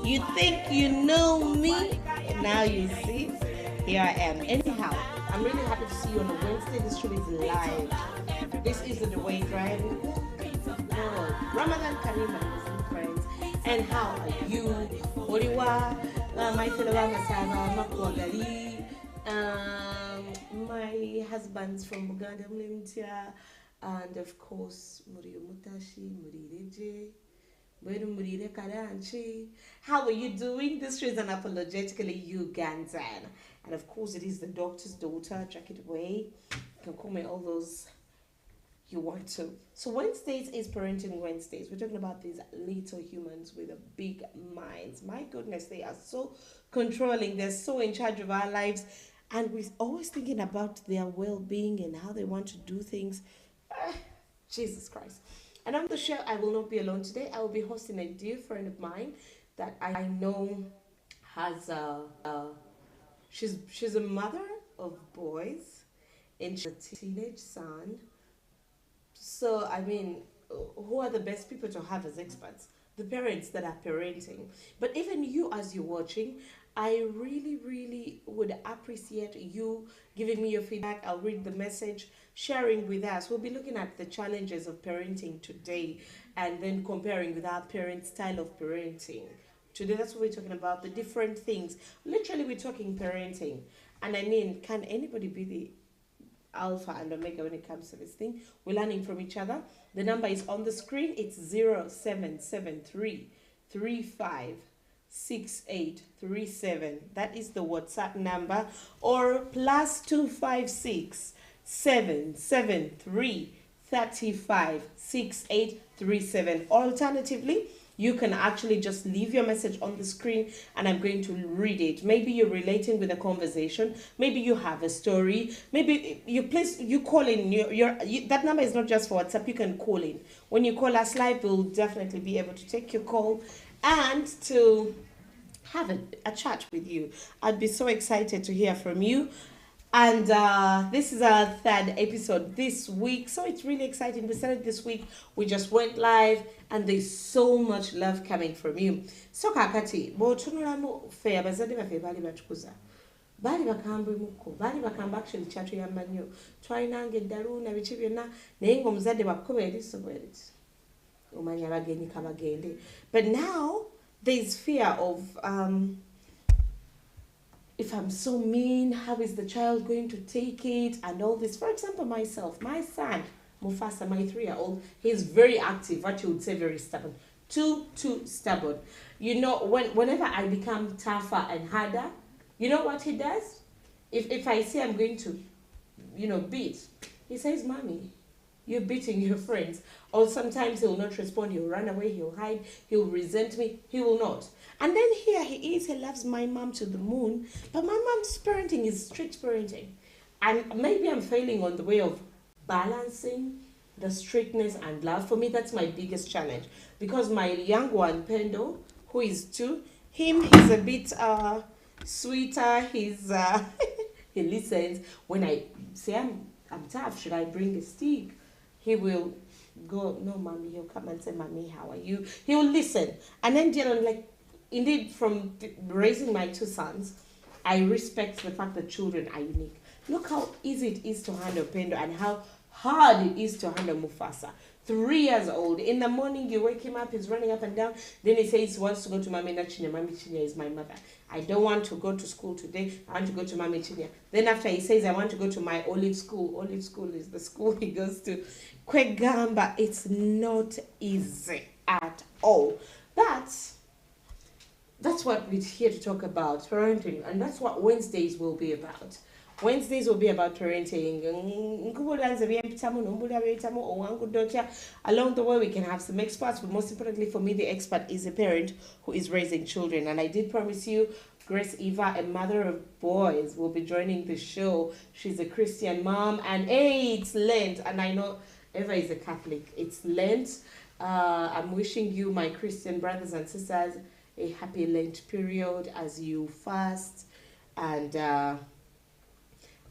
You think you know me? Now you see. Here I am. Anyhow, I'm really happy to see you on a Wednesday. This show is live. This is the Deweyi Drive. Oh, Ramadan Kareem, my Muslim friends. And how are you? Moriwa, my fellow Masaba, Makwagali, my husband's from Uganda, and of course, Muri Mutashi, Muri Reje. How are you doing? This is unapologetically Ugandan. And of course, it is the doctor's daughter, Jackie Deweyi. You can call me all those you want to. So Wednesdays is Parenting Wednesdays. We're talking about these little humans with a big minds. My goodness, they are so controlling. They're so in charge of our lives. And we're always thinking about their well-being and how they want to do things. Jesus Christ. And on the show, I will not be alone today. I will be hosting a dear friend of mine that I know has she's a mother of boys and she's a teenage son. So I mean, who are the best people to have as experts? The parents that are parenting. But even you, as you're watching, I really would appreciate you giving me your feedback. I'll read the message, sharing with us. We'll be looking at the challenges of parenting today and then comparing with our parents' style of parenting. Today, that's what we're talking about, the different things. Literally, we're talking parenting. And I mean, can anybody be the alpha and omega when it comes to this thing? We're learning from each other. The number is on the screen. It's 0773 35 6837. That is the WhatsApp number, or plus 256 773 35 6837. Alternatively, you can actually just leave your message on the screen and I'm going to read it. Maybe you're relating with a conversation. Maybe you have a story. Maybe you call in. That number is not just for WhatsApp. You can call in. When you call us live, we'll definitely be able to take your call and to have a chat with you. I'd be so excited to hear from you. And this is our third episode this week, so it's really exciting. We started this week, we just went live, and there's so much love coming from you. So kakati, botunulamu fe abazadde baffe bali batukuza. Bali bakambwe muko, bali bakamba actually chatu ya manyo. Twainange eddalu na biki byonna naye ng'omuzadde bwakuba eriiso bweriti. Omanya abagenyi kabagende. But now there's fear of if I'm so mean, how is the child going to take it and all this? For example, myself, my son, Mufasa, my 3-year-old, he's very active, what you would say very stubborn. Too stubborn. You know, whenever I become tougher and harder, you know what he does? If I say I'm going to, beat, he says, Mommy, you're beating your friends. Or sometimes he'll not respond, he'll run away, he'll hide, he'll resent me, he will not. And then here he is, he loves my mom to the moon, but my mom's parenting is strict parenting. And maybe I'm failing on the way of balancing the strictness and love. For me, that's my biggest challenge. Because my young one, Pendo, who is 2, he's a bit sweeter, he's he listens. When I say I'm tough, should I bring a stick? He will go, no, Mommy. He'll come and say, Mommy, how are you? He will listen. And then, indeed, from raising my 2 sons, I respect the fact that children are unique. Look how easy it is to handle Pendo and how hard it is to handle Mufasa. 3 years old. In the morning, you wake him up, he's running up and down. Then he says he wants to go to Mami Nachinya. Mami Chinya is my mother. I don't want to go to school today. I want to go to Mami Chinya. Then after he says, I want to go to my Olive School. Olive School is the school he goes to. Kwegamba, it's not easy at all. That's what we're here to talk about, parenting. And that's what Wednesdays will be about. Wednesdays will be about parenting. Along the way, we can have some experts, but most importantly for me, the expert is a parent who is raising children. And I did promise you, Grace Eva, a mother of boys, will be joining the show. She's a Christian mom, and hey, it's Lent. And I know Eva is a Catholic. It's Lent. I'm wishing you, my Christian brothers and sisters, a happy Lent period as you fast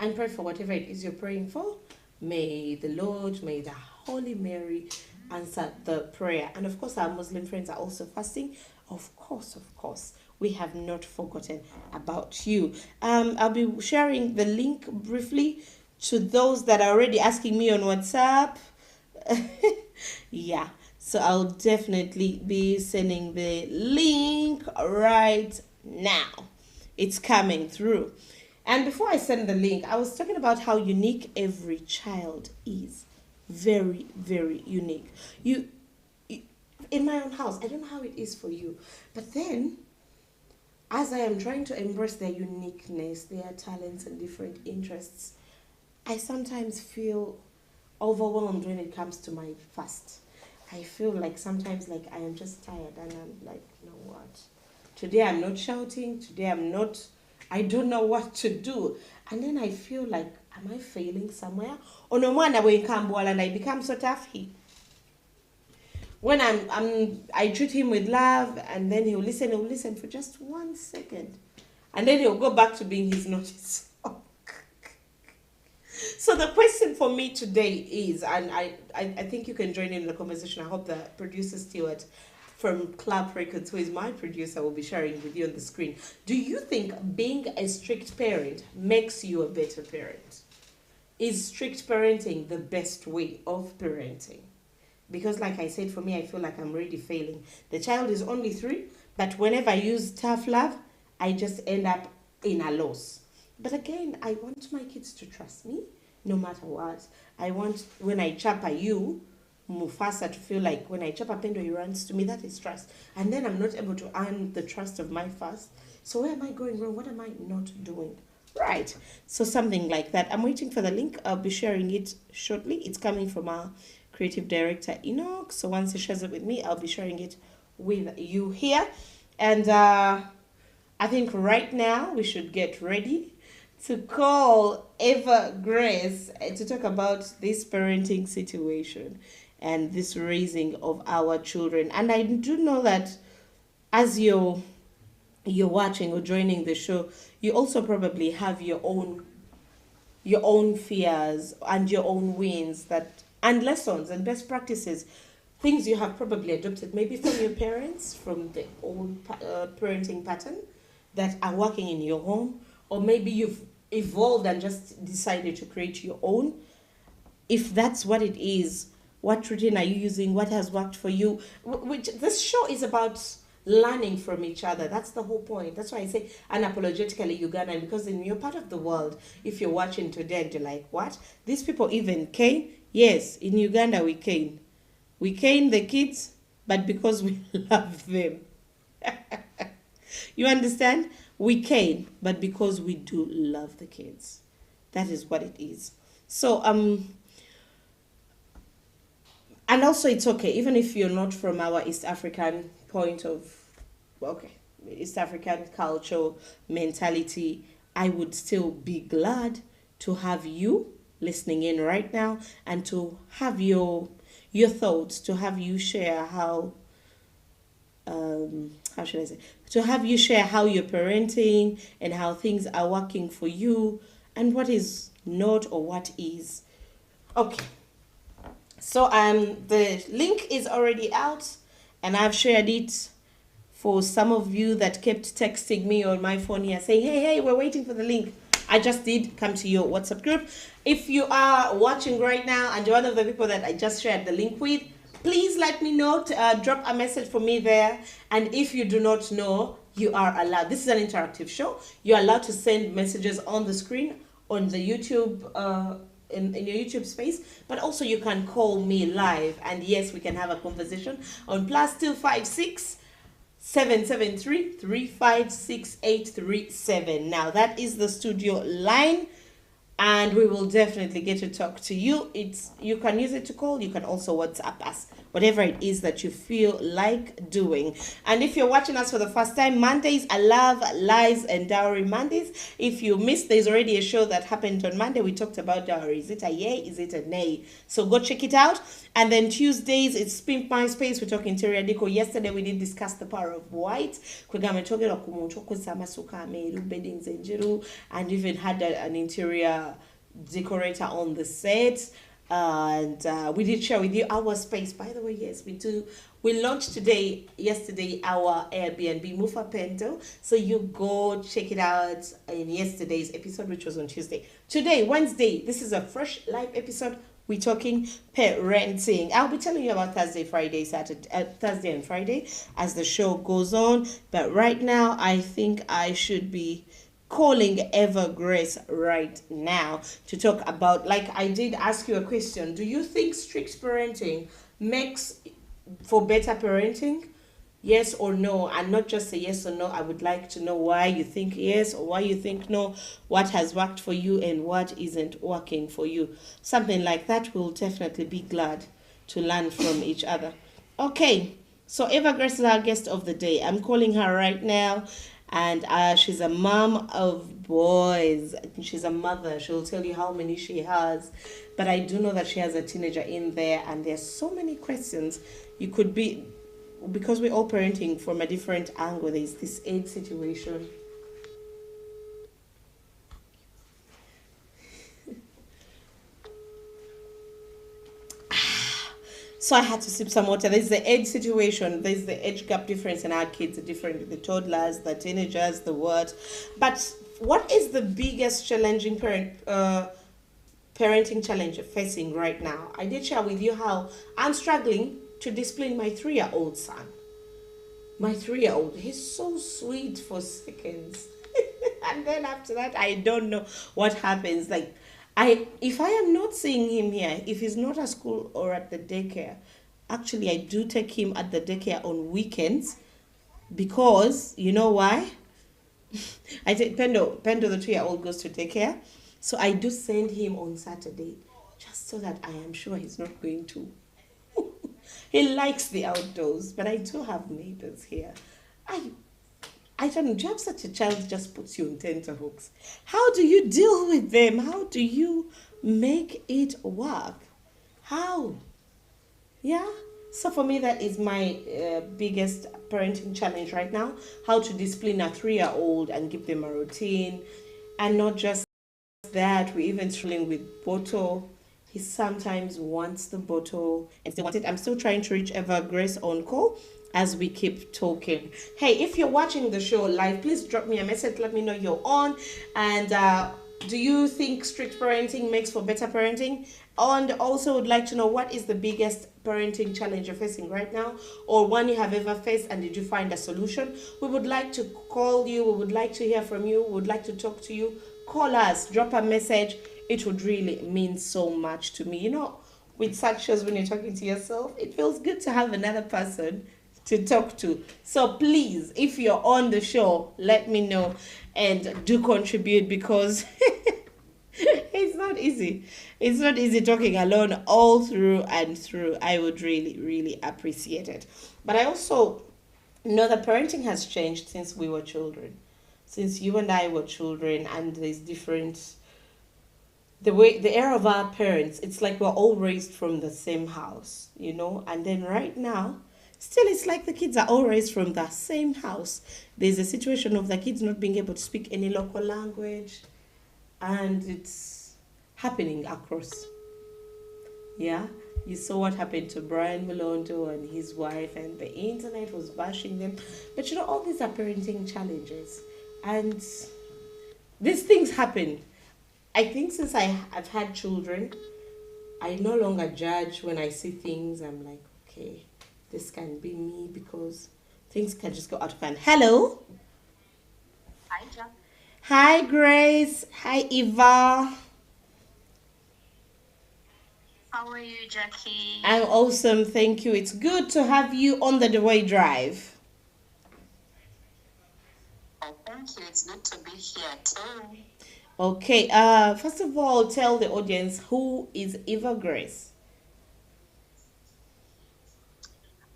and pray for whatever it is you're praying for. May the Lord, may the Holy Mary answer the prayer. And of course, our Muslim friends are also fasting. Of course, we have not forgotten about you. I'll be sharing the link briefly to those that are already asking me on WhatsApp. Yeah, so I'll definitely be sending the link right now. It's coming through. And before I send the link, I was talking about how unique every child is. Very, very unique. In my own house, I don't know how it is for you, but then as I am trying to embrace their uniqueness, their talents and different interests, I sometimes feel overwhelmed when it comes to my fast. I feel like sometimes like I am just tired and I'm like, you know what? Today I'm not shouting, I don't know what to do. And then I feel like, am I failing somewhere? Or no one away and I become so tough. When I treat him with love and then he'll listen for just 1 second. And then he'll go back to being his naughty self. So the question for me today is, and I think you can join in the conversation. I hope the producer Stewart from Club Records, who is my producer, will be sharing with you on the screen. Do you think being a strict parent makes you a better parent? Is strict parenting the best way of parenting? Because like I said, for me, I feel like I'm really failing. The child is only 3, but whenever I use tough love, I just end up in a loss. But again, I want my kids to trust me no matter what. I want, when I chapa you, Mufasa, to feel like when I chapa Pendo, he runs to me. That is trust. And then I'm not able to earn the trust of my fast. So where am I going wrong? What am I not doing? Right. So something like that. I'm waiting for the link. I'll be sharing it shortly. It's coming from our creative director, Enoch. So once he shares it with me, I'll be sharing it with you here. And I think right now we should get ready to call Eva Grace to talk about this parenting situation and this raising of our children. And I do know that as you're watching or joining the show, you also probably have your own fears and your own wins and lessons and best practices, things you have probably adopted maybe from your parents, from the old parenting pattern that are working in your home, or maybe you've evolved and just decided to create your own. If that's what it is, what routine are you using? What has worked for you? Which this show is about learning from each other. That's the whole point. That's why I say unapologetically Ugandan, because in your part of the world, if you're watching today and you're like, what? These people even cane? Yes, in Uganda we cane. We cane the kids, but because we love them. You understand? We cane, but because we do love the kids. That is what it is. So, and also it's okay, even if you're not from our East African East African culture, mentality, I would still be glad to have you listening in right now and to have your thoughts, to have you share how should I say, to have you share how you're parenting and how things are working for you and what is not or what is. Okay. So the link is already out and I've shared it for some of you that kept texting me on my phone here saying, hey, we're waiting for the link. I just did come to your WhatsApp group. If you are watching right now and you're one of the people that I just shared the link with, please let me know, drop a message for me there. And if you do not know, you are allowed. This is an interactive show. You're allowed to send messages on the screen, on the YouTube, in your YouTube space, but also you can call me live. And yes, we can have a conversation on +256 773 356 Now that is the studio line. And we will definitely get to talk to you. You can use it to call. You can also WhatsApp us. Whatever it is that you feel like doing. And if you're watching us for the first time, Mondays are Love, Lies, and Dowry Mondays. If you missed, there's already a show that happened on Monday. We talked about dowry. Is it a yay? Is it a nay? So go check it out. And then Tuesdays, it's Pimp My Space. We talk interior decor. Yesterday, we did discuss the power of white. And even had an interior decorator on the set. And we did share with you our space. By the way, yes, we do. We launched yesterday, our Airbnb Mufa Pento. So you go check it out in yesterday's episode, which was on Tuesday. Today, Wednesday, this is a fresh live episode. We're talking parenting. I'll be telling you about Thursday, Friday, Saturday, Thursday and Friday as the show goes on. But right now, I think I should be calling Eva Grace right now to talk about, like I did ask you a question. Do you think strict parenting makes for better parenting? Yes or no? And not just say yes or no. I would like to know why you think yes or why you think no, what has worked for you and what isn't working for you. Something like that. We'll definitely be glad to learn from each other. Okay, so Eva Grace is our guest of the day. I'm calling her right now, and she's a mom of boys. She's a mother. She'll tell you how many she has. But I do know that she has a teenager in there, and there's so many questions. You could be, because we're all parenting from a different angle. There's this age situation. So I had to sip some water. There's the age situation. There's the age gap difference in our kids, the different, the toddlers, the teenagers, the what. But what is the biggest challenging parenting challenge you're facing right now? I did share with you how I'm struggling to discipline my 3-year-old son. My 3-year-old, he's so sweet for seconds. And then after that, I don't know what happens. Like, if I am not seeing him here, if he's not at school or at the daycare, actually I do take him at the daycare on weekends, because you know why? I take Pendo the 2-year-old goes to daycare, so I do send him on Saturday, just so that I am sure he's not going to. He likes the outdoors, but I do have neighbors here. I don't know, do you have such a child who just puts you on tenterhooks? How do you deal with them? How do you make it work? How? Yeah? So for me, that is my biggest parenting challenge right now. How to discipline a 3-year-old and give them a routine. And not just that, we're even struggling with bottle. He sometimes wants the bottle and still wants it. I'm still trying to reach Eva Grace on call as we keep talking. Hey, if you're watching the show live, please drop me a message. Let me know you're on. And do you think strict parenting makes for better parenting? And also would like to know, what is the biggest parenting challenge you're facing right now, or one you have ever faced, and did you find a solution? We would like to call you. We would like to hear from you. We would like to talk to you. Call us, drop a message. It would really mean so much to me. You know, with such shows, when you're talking to yourself, it feels good to have another person to talk to. So please, if you're on the show, let me know and do contribute, because it's not easy. It's not easy talking alone all through and through. I would really, really appreciate it. But I also know that parenting has changed since we were children. Since you and I were children, and there's different, the era of our parents, it's like we're all raised from the same house, you know. And then right now, still, it's like the kids are all raised from the same house. There's a situation of the kids not being able to speak any local language, and it's happening across. Yeah, you saw what happened to Brian Malondo and his wife, and the internet was bashing them. But you know, all these are parenting challenges, and these things happen. I think since I've had children, I no longer judge when I see things. I'm like, okay, this can be me, because things can just go out of hand. Hello. Hi, Jack. Hi, Grace. Hi, Eva. How are you, Jackie? I'm awesome. Thank you. It's good to have you on the Deweyi Drive. Oh, thank you. It's good to be here too. Okay. First of all, tell the audience, who is Eva Grace?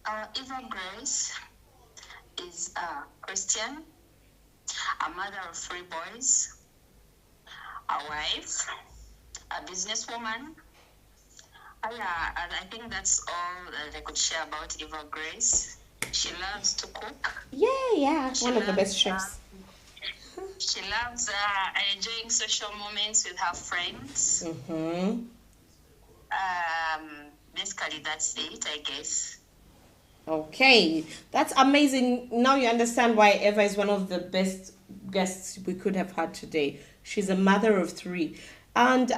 Eva Grace is a Christian, a mother of 3 boys, a wife, a businesswoman. Yeah, and I think that's all that I could share about Eva Grace. She loves to cook. Yeah. She One of the loves, best chefs. she loves enjoying social moments with her friends. Mm-hmm. basically that's it, I guess. Okay, that's amazing. Now you understand why Eva is one of the best guests we could have had today. She's a mother of three. And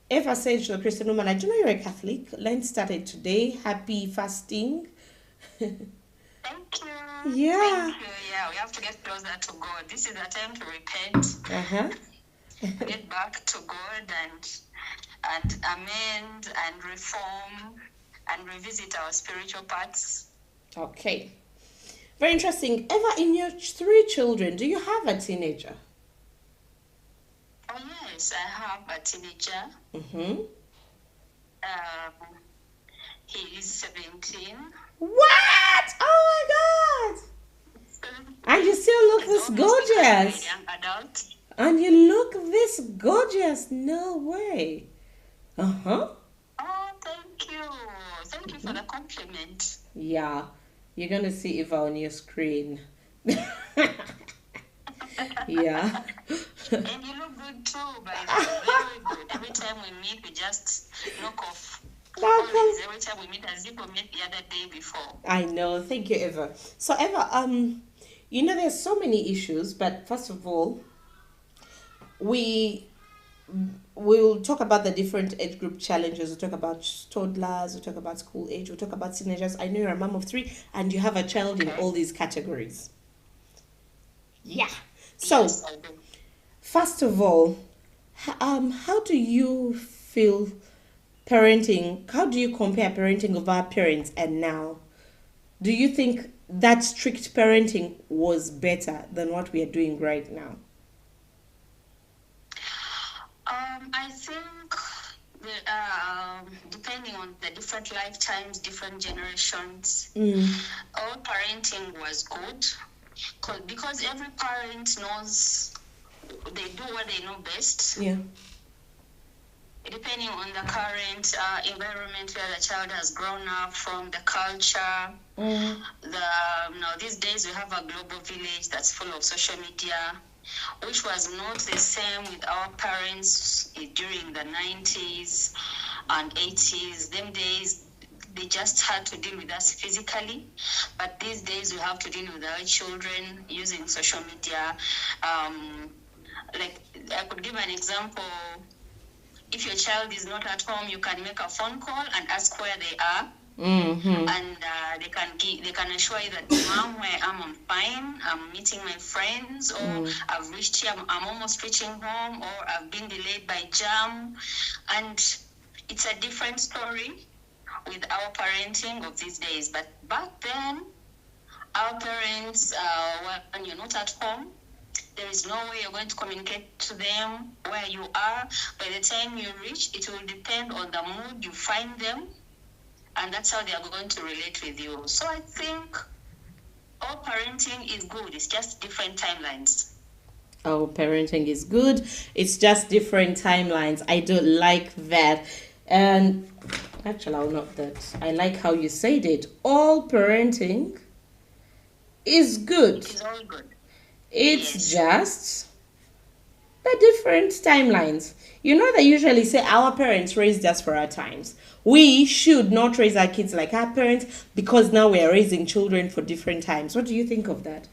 Eva said to a Christian woman, I do know you're a Catholic. Lent started today. Happy fasting. Thank you. Yeah. Thank you. Yeah, we have to get closer to God. This is a time to repent, Uh-huh. get back to God and amend and reform and revisit our spiritual parts. Okay. Very interesting. Eva, in your three children, do you have a teenager? Oh yes, I have a teenager. Mm-hmm. He is 17. What? Oh my God! And you still look this gorgeous. A young adult. And you look this gorgeous. No way. Uh-huh. Oh, thank you. Thank you for the compliment. Yeah. You're going to see Eva on your screen. Yeah. And you look good too, by the way. Very good. Every time we meet, we just knock off. Always, every time we meet, as if we met the other day before. I know. Thank you, Eva. So, Eva, you know, there's so many issues, but first of all, we'll talk about the different age group challenges. We'll talk about toddlers, we'll talk about school age, we'll talk about teenagers. I know you're a mom of three and you have a child in all these categories. Yeah. So, Yes, I do. first of all, how do you feel parenting? How do you compare parenting of our parents and now? Do you think that strict parenting was better than what we are doing right now? I think depending on the different lifetimes, different generations, all parenting was good because every parent knows they do what they know best. Yeah. Depending on the current environment where the child has grown up from, the culture. These days we have a global village that's full of social media, which was not the same with our parents during the 90s and 80s. Them days, they just had to deal with us physically. But these days, we have to deal with our children using social media. Like, I could give an example. If your child is not at home, you can make a phone call and ask where they are. Mm-hmm. And they can assure you that, Mom, where I'm fine, I'm meeting my friends, or I've reached here, I'm almost reaching home, or I've been delayed by jam. And it's a different story with our parenting of these days. But back then, our parents, when you're not at home, there is no way you're going to communicate to them where you are. By the time you reach, it will depend on the mood you find them. And that's how they are going to relate with you. So I think all parenting is good. It's just different timelines. Oh, parenting is good. It's just different timelines. I don't like that. And actually, I'll not that. I like how you said it. All parenting is good. It's all good. It's Yes. just the different timelines. You know, they usually say our parents raised us for our times. We should not raise our kids like our parents because now we are raising children for different times. What do you think of that?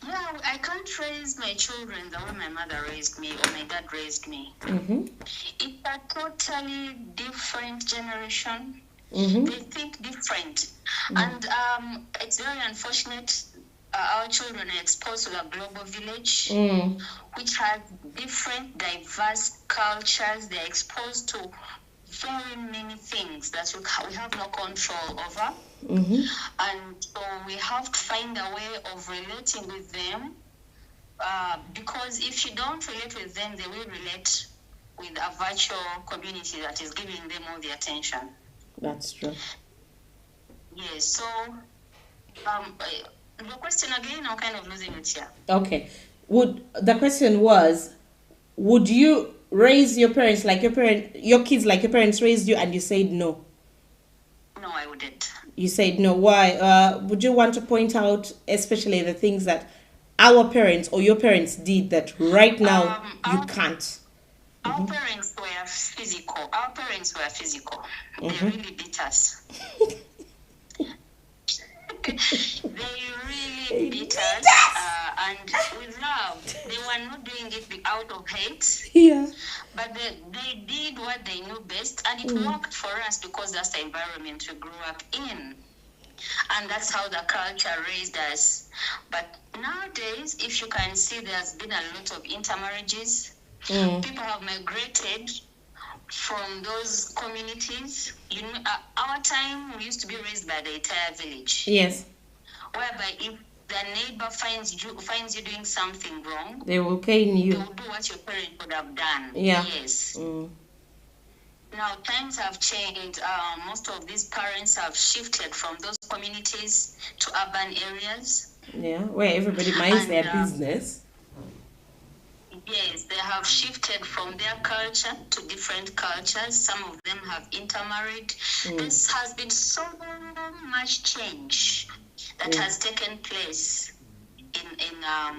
Yeah, I can't raise my children the way my mother raised me or my dad raised me. Mm-hmm. It's a totally different generation. Mm-hmm. They think different. And it's very unfortunate our children are exposed to the global village, which has different, diverse cultures. They're exposed to very many things that we have no control over. Mm-hmm. And so we have to find a way of relating with them because if you don't relate with them, they will relate with a virtual community that is giving them all the attention. That's true. Yes, so the question again, I'm kind of losing it here. Okay. The question was, would you raise your parents like your kids like your parents raised you? And you said no. No, I wouldn't. You said no. Why? Would you want to point out especially the things that our parents or your parents did that right now you can't? Our parents were are physical. Our parents were physical. They really beat us. They really beat us, and with love. They were not doing it out of hate. Yeah. But they did what they knew best, and it worked for us because that's the environment we grew up in. And that's how the culture raised us. But nowadays, if you can see, there's been a lot of intermarriages. People have migrated from those communities. You know, our time, we used to be raised by the entire village. Yes. Whereby if the neighbor finds you doing something wrong, they will cane you. They will do what your parents would have done. Yeah. Yes. Now times have changed. Most of these parents have shifted from those communities to urban areas. Yeah, where everybody minds their business. Yes, they have shifted from their culture to different cultures. Some of them have intermarried. This has been so much change that has taken place in our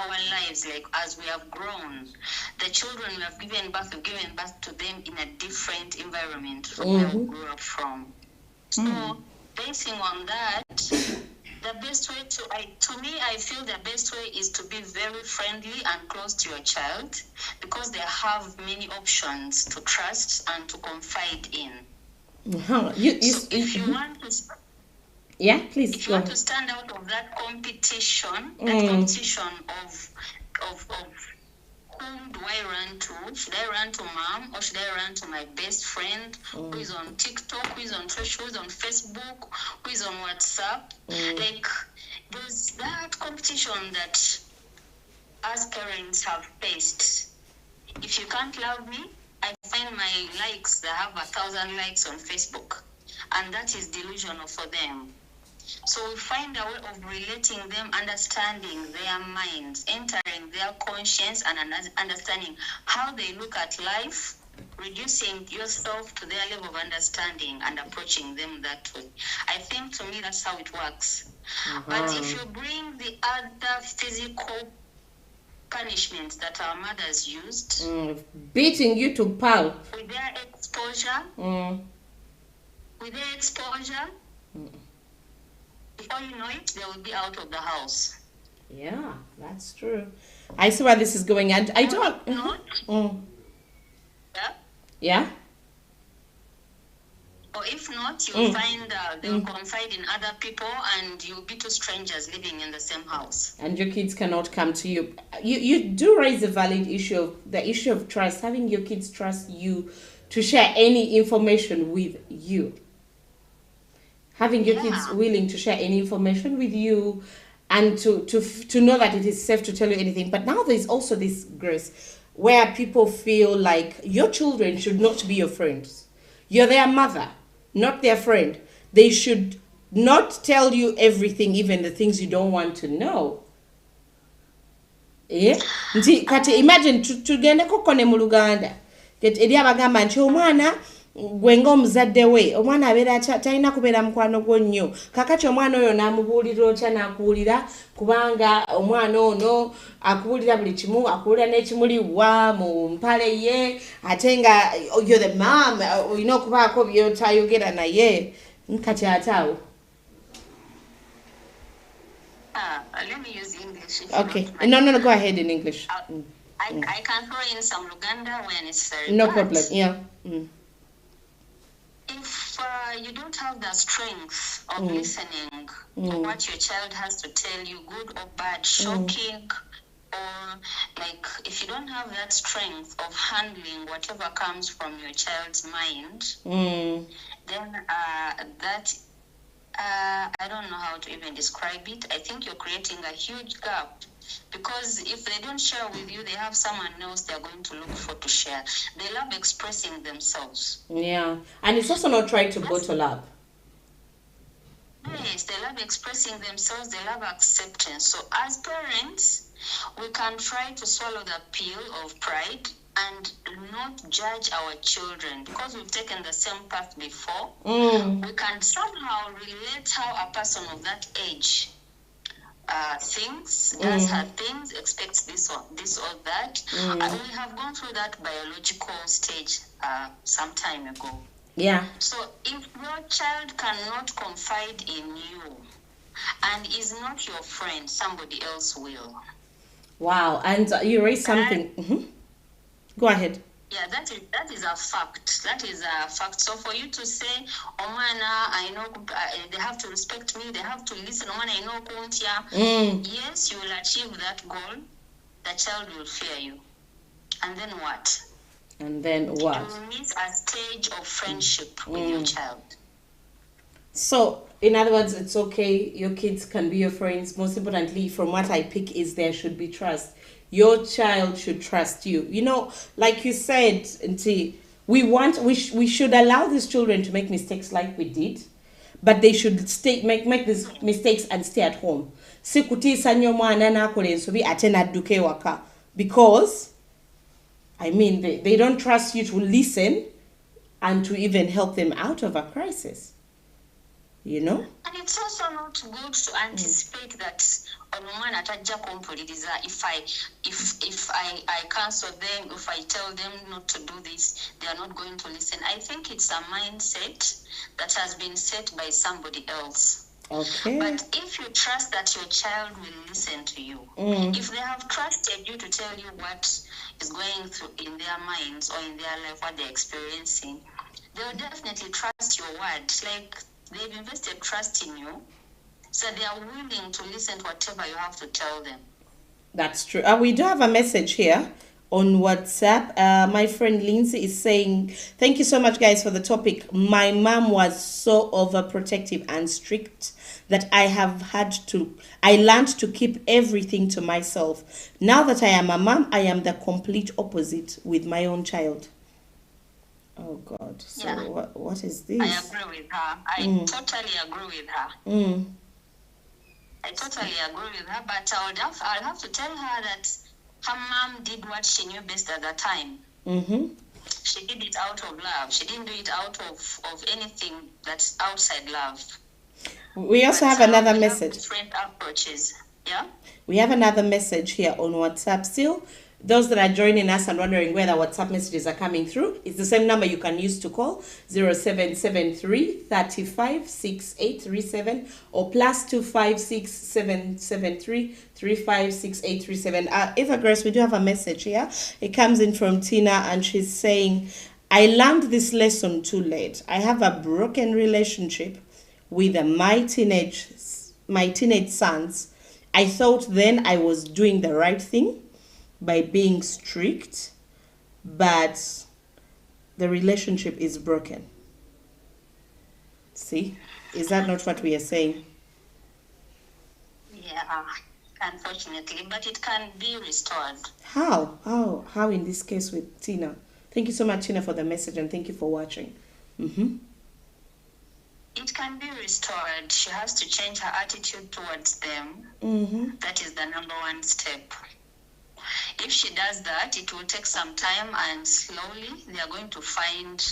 lives, like as we have grown. The children we have given birth to them in a different environment from where we grew up from. So basing on that, the best way to me, I feel the best way is to be very friendly and close to your child, because they have many options to trust and to confide in. If you want to... Yeah, please. If you want to stand out of that competition, of whom do I run to? Should I run to mom, or should I run to my best friend who is on TikTok, who is on Twitter, who is on Facebook, who is on WhatsApp? Like, there's that competition that as parents have faced. If you can't love me, I find my likes, they have 1,000 likes on Facebook, and that is delusional for them. So we find a way of relating them, understanding their minds, entering their conscience, and understanding how they look at life, reducing yourself to their level of understanding and approaching them that way. I think, to me, that's how it works. But if you bring the other physical punishments that our mothers used, beating you to pulp, with their exposure, before you know it, they will be out of the house. Yeah, that's true. I see where this is going, and I don't. Yeah. Yeah. Or if not, you'll find they'll confide in other people, and you'll be two strangers living in the same house. And your kids cannot come to you. You do raise a valid issue of the issue of trust. Having your kids trust you to share any information with you. Having your kids willing to share any information with you, and to know that it is safe to tell you anything. But now there's also this grace where people feel like your children should not be your friends. You're their mother, not their friend. They should not tell you everything, even the things you don't want to know. Yeah? Kati imagine tugende kokone mu Uganda. Eri abagamba nti omwana gwenga omuzadde we, omwana abeera talina kubeera mukwano gwo nnyo. Kakati omwana oyo n'amubuulira otya n'akuwulira, kubanga omwana ono akuwulira buli kimu, akuwulira n'ekimuliwa mu mpale ye, ate nga you're the mom, olina okubaako by'otayogera naye. Kati ate awo. Let me use English. Okay. No, go ahead in English. I can throw in some Uganda when necessary. No problem, yeah. If you don't have the strength of listening to what your child has to tell you, good or bad, shocking, or like if you don't have that strength of handling whatever comes from your child's mind, then that I don't know how to even describe it. I think you're creating a huge gap. Because if they don't share with you, they have someone else they're going to look for to share. They love expressing themselves. Yeah. And it's also not trying to bottle up. Yes, they love expressing themselves. They love acceptance. So as parents, we can try to swallow the pill of pride and not judge our children. Because we've taken the same path before, we can somehow relate how a person of that age things, does her things, expects this or that. We have gone through that biological stage some time ago. Yeah. So if your child cannot confide in you and is not your friend, somebody else will. Wow. And you raised something. Go ahead. Yeah, that is a fact. That is a fact. So for you to say, Omana, I know they have to respect me, they have to listen, Omana, I know Kuntia. Yes, you will achieve that goal. The child will fear you. And then what? And then what? You will miss a stage of friendship with your child. So, in other words, it's okay. Your kids can be your friends. Most importantly, from what I pick, is there should be trust. Your child should trust you. You know, like you said, Auntie, we should allow these children to make mistakes like we did, but they should make these mistakes and stay at home. Sikutisa nnyo mwana nakola ensobi ate nadduka ewaka, because I mean they don't trust you to listen and to even help them out of a crisis. You know? And it's also not good to anticipate that Onomana atajja kumpuliriza if I cancel them, if I tell them not to do this, they are not going to listen. I think it's a mindset that has been set by somebody else. Okay. But if you trust that your child will listen to you, if they have trusted you to tell you what is going through in their minds or in their life, what they're experiencing, they will definitely trust your word. Like, they've invested trust in you, so they are willing to listen to whatever you have to tell them. That's true. We do have a message here on WhatsApp. My friend Lindsay is saying, thank you so much, guys, for the topic. My mom was so overprotective and strict that I learned to keep everything to myself. Now that I am a mom, I am the complete opposite with my own child. Oh God! So yeah. What is this? I agree with her. I totally agree with her. I totally agree with her. But I'll have to tell her that her mom did what she knew best at the time. She did it out of love. She didn't do it out of anything that's outside love. We also have another message. Different approaches. Yeah. We have another message here on WhatsApp still. Those that are joining us and wondering where the WhatsApp messages are coming through, it's the same number you can use to call, 0773 35 6837 or plus 256 773 35 6837. Eva Grace, we do have a message here. It comes in from Tina and she's saying, I learned this lesson too late. I have a broken relationship with my teenage sons. I thought then I was doing the right thing by being strict, but the relationship is broken. See? Is that not what we are saying? Yeah, unfortunately, but it can be restored. How? How in this case with Tina? Thank you so much, Tina, for the message, and thank you for watching. It can be restored. She has to change her attitude towards them. That is the number one step. If she does that, it will take some time, and slowly they are going to find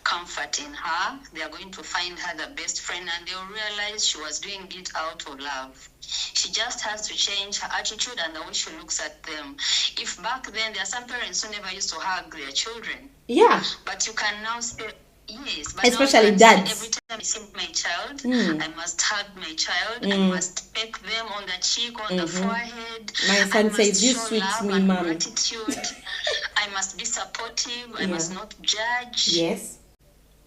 comfort in her. They are going to find her the best friend, and they'll realize she was doing it out of love. She just has to change her attitude and the way she looks at them. If back then there are some parents who never used to hug their children. Yeah. But you can now say, yes, but especially dads. Every time I see my child, I must hug my child. I must peck them on the cheek, on the forehead. My son says, "You sweet me, mom." Gratitude. I must be supportive. I must not judge. Yes.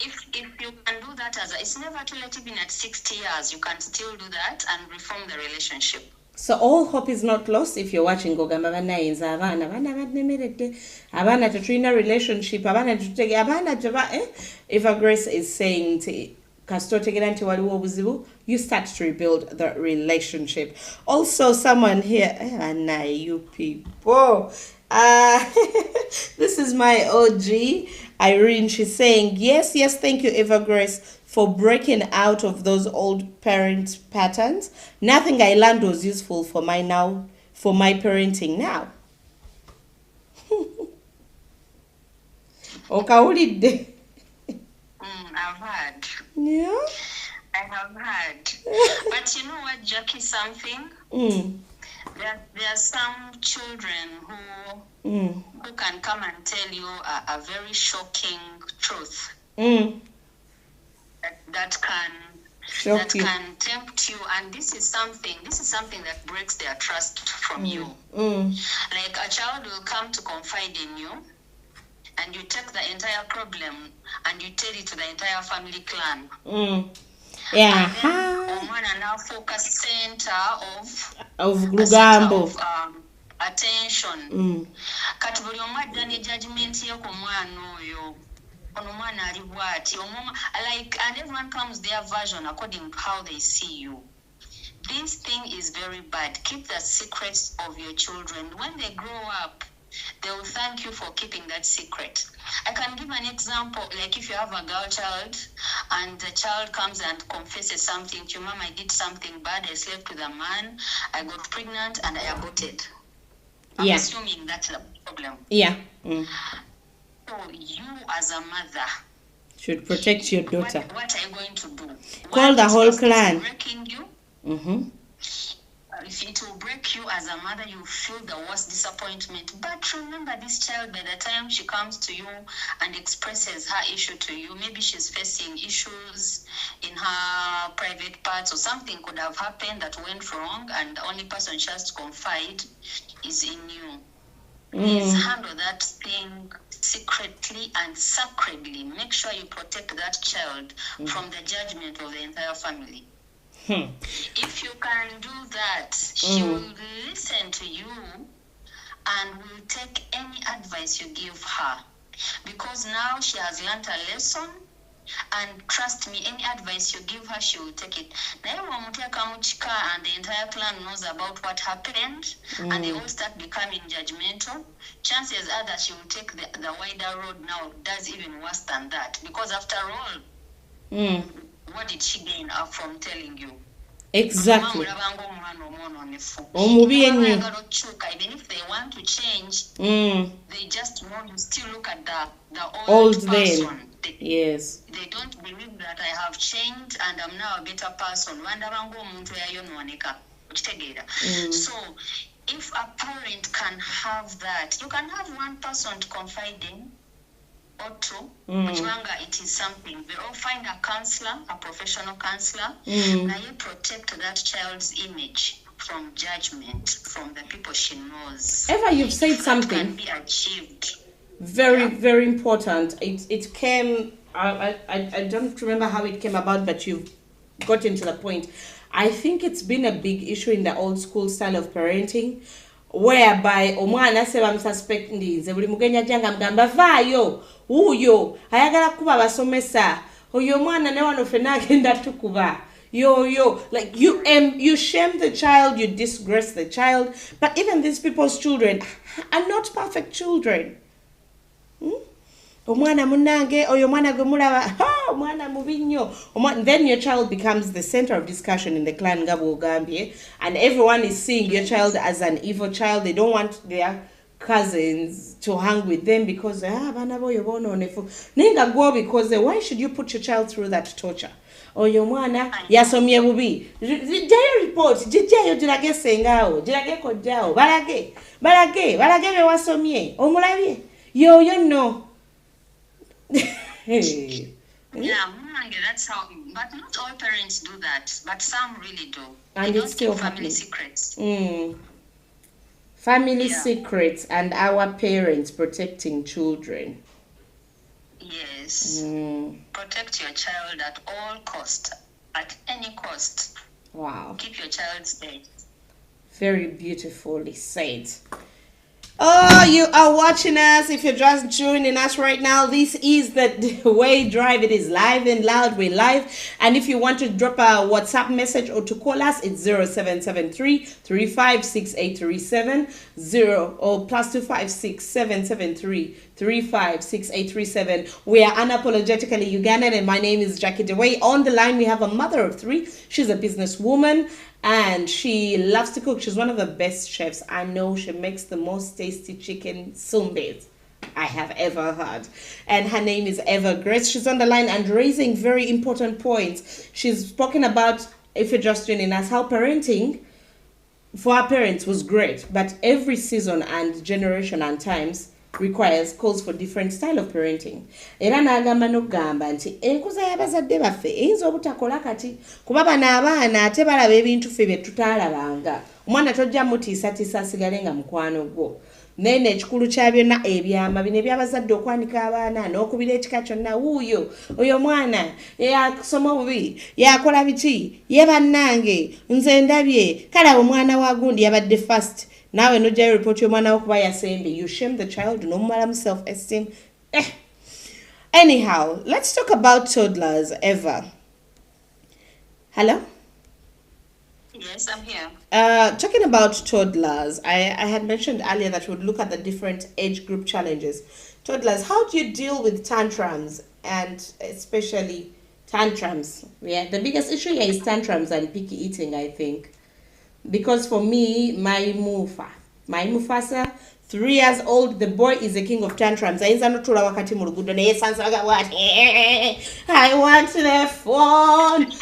If you can do that, it's never too late. Even at 60 years, you can still do that and reform the relationship. So all hope is not lost if you're watching Gogamba Banayinza abana badnemerede abana tetulina relationship abana tutege abana jaba Eva Grace is saying kasitotegera nti waliwo obuzibu, you start to rebuild the relationship. Also someone here, you people, this is my OG Irene. She's saying yes, thank you Eva Grace for breaking out of those old parent patterns. Nothing I learned was useful for my parenting now. I've heard. Yeah. I have had. But you know what, Jackie, something? There are some children who can come and tell you a very shocking truth that can tempt you, and this is something that breaks their trust from you. Like a child will come to confide in you, and you take the entire problem and you tell it to the entire family clan. Yeah. And then now focus center of attention. Kati buli omu adda ne judgment ye ku mwana oyo. Ono mwana ali bwati. Like, and everyone comes their version according to how they see you. This thing is very bad. Keep the secrets of your children. When they grow up, they will thank you for keeping that secret. I can give an example, like if you have a girl child and the child comes and confesses something to you, Mom, I did something bad, I slept with a man, I got pregnant and I aborted. I'm assuming that's the problem. Yeah. So you as a mother should protect your daughter. What are you going to do? Call the whole clan. Breaking you. If it will break you as a mother, you feel the worst disappointment. But remember, this child, by the time she comes to you and expresses her issue to you, maybe she's facing issues in her private parts, or something could have happened that went wrong, and the only person she has to confide is in you. Please handle that thing secretly and sacredly. Make sure you protect that child from the judgment of the entire family. If you can do that, she will listen to you and will take any advice you give her. Because now she has learned a lesson, and trust me, any advice you give her, she will take it. Now, and the entire clan knows about what happened, and they all start becoming judgmental. Chances are that she will take the wider road now, does even worse than that. Because after all, what did she gain from telling you? Exactly. Even if they want to change, they just want to still look at the old person. Yes. They don't believe that I have changed and I'm now a better person. So if a parent can have that, you can have one person to confide in, or two, it is something. They all find a counselor, a professional counselor. Now you protect that child's image from judgment from the people she knows. Eva, you've said something can be achieved. Very important. It came. I don't remember how it came about, but you've gotten to the point. I think it's been a big issue in the old school style of parenting, whereby omwana se bamususpect ndinze buli mugenya janga mgamba vayo uyo ayagala kuba basomesa oyo mwana ne wano fena agenda tukuba yo like you shame the child, you disgrace the child. But even these people's children are not perfect children. Omwana munange oyo mwana gumulaba omwana mubinyo. Then your child becomes the center of discussion in the clan ngabo gambie, and everyone is seeing your child as an evil child. They don't want their cousins to hang with them because bana boyo bono nefu ninga go, because why should you put your child through that torture? Oyo mwana yasomye bubi jayo report jijayo jirage sengao jirage kojao balage be wasomye omulabye yo no. That's how, but not all parents do that, but some really do. And it's still family secrets. Family secrets and our parents protecting children. Yes. Protect your child at all cost, at any cost. Wow. Keep your child safe. Very beautifully said. Oh, you are watching us. If you're just joining us right now, this is the Deweyi Drive. It is live and loud. We're live. And if you want to drop a WhatsApp message or to call us, it's 0773 356837 or +256 773 356837. We are unapologetically Ugandan, and my name is Jackie Deweyi. On the line, we have a mother of three. She's a businesswoman and she loves to cook. She's one of the best chefs I know. She makes the most tasty chicken sumbes. I have ever heard. And her name is Eva Grace. She's on the line and raising very important points. She's spoken about, if you're just joining us, how parenting for our parents was great, but every season and generation and times calls for different style of parenting. Era n'agamba n'okugamba nti enkuza y'abazadde baffe eyinza obutakola kati kuba bano abaana ate balaba ebintu ffe bye tutaalabanga. Omwana tojja mutiisatiisa asigale nga mukwano gwo. Nene ekikulu kya byonna ebyama bino ebyabazadde okwanika abaana n'okubira ekika kyonna wuuyo oyo mwana yakusoma obubi yakola biki ye bannange nze ndabye kale omwana wa gundi yabadde first naawe nojjayo report y'omwana wo kuba yasembe. You shame the child n'omumalamu self-esteem. Anyhow, let's talk about toddlers. Eva, hello? Yes, I'm here. Talking about toddlers, I had mentioned earlier that we would look at the different age group challenges. Toddlers, how do you deal with tantrums, and especially tantrums? Yeah, the biggest issue here is tantrums and picky eating, I think. Because for me, my Mufasa, 3 years old, the boy is the king of tantrums. I want the phone.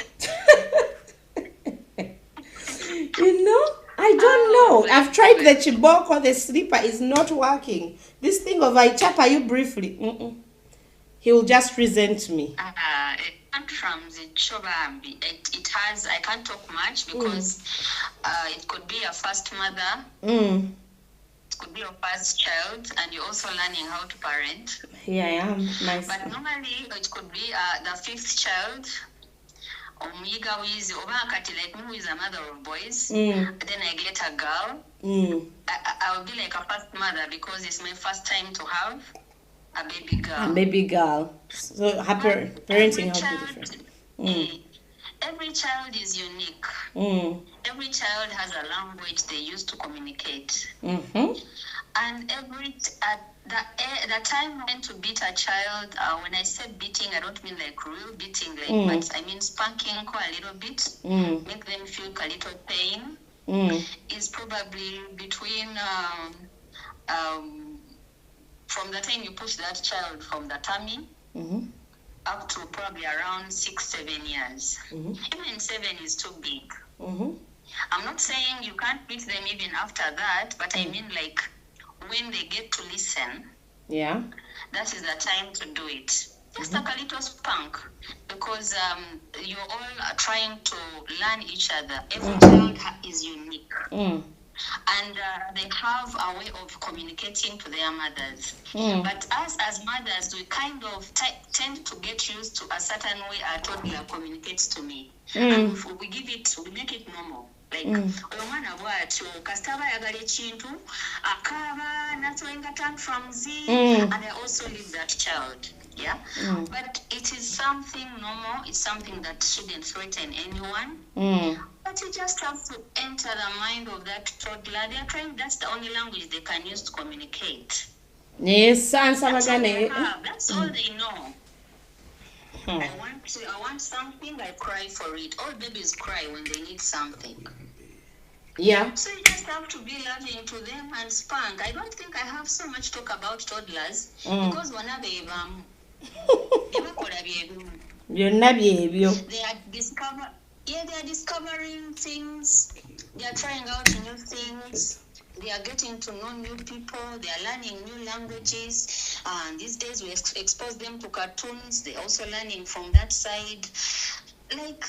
You know, I don't know. I've tried the chiboko, the sleeper is not working. This thing of I chapa you briefly, he will just resent me. Tantrums, it has, I can't talk much because it could be a first mother, it could be your first child, and you're also learning how to parent. Here I am, nice. But normally it could be the 5th child. Omuyiga wizi oba kati like me who is a mother of boys, then I get a girl. I will be like a first mother because it's my first time to have a baby girl. A baby girl. So parenting how different. Every child is unique. Every child has a language they use to communicate. And the time when to beat a child, when I say beating, I don't mean like real beating, but I mean spanking a little bit, make them feel a little pain, is probably between from the time you push that child from the tummy up to probably around 6-7 years. Even 7 is too big. I'm not saying you can't beat them even after that, but I mean like when they get to listen, that is the time to do it. Just like a little spank, because you're all trying to learn each other. Every child is unique. And they have a way of communicating to their mothers. But us as mothers, we kind of tend to get used to a certain way a toddler communicates to me. And we make it normal. Like, omwana bwatyo kasita aba ayagala ekintu akaaba natwenga tantrums, and I also leave that child. Yeah, but it is something normal. It's something that shouldn't threaten anyone. But you just have to enter the mind of that toddler. They're trying. That's the only language they can use to communicate. Yes, that's all they have. That's all they know. I want something. I cry for it. All babies cry when they need something. Yeah. So you just have to be loving to them and spank. I don't think I have so much talk about toddlers because whenever they are discovering things. They are trying out new things. They are getting to know new people. They are learning new languages. And these days we expose them to cartoons. They're also learning from that side. Like,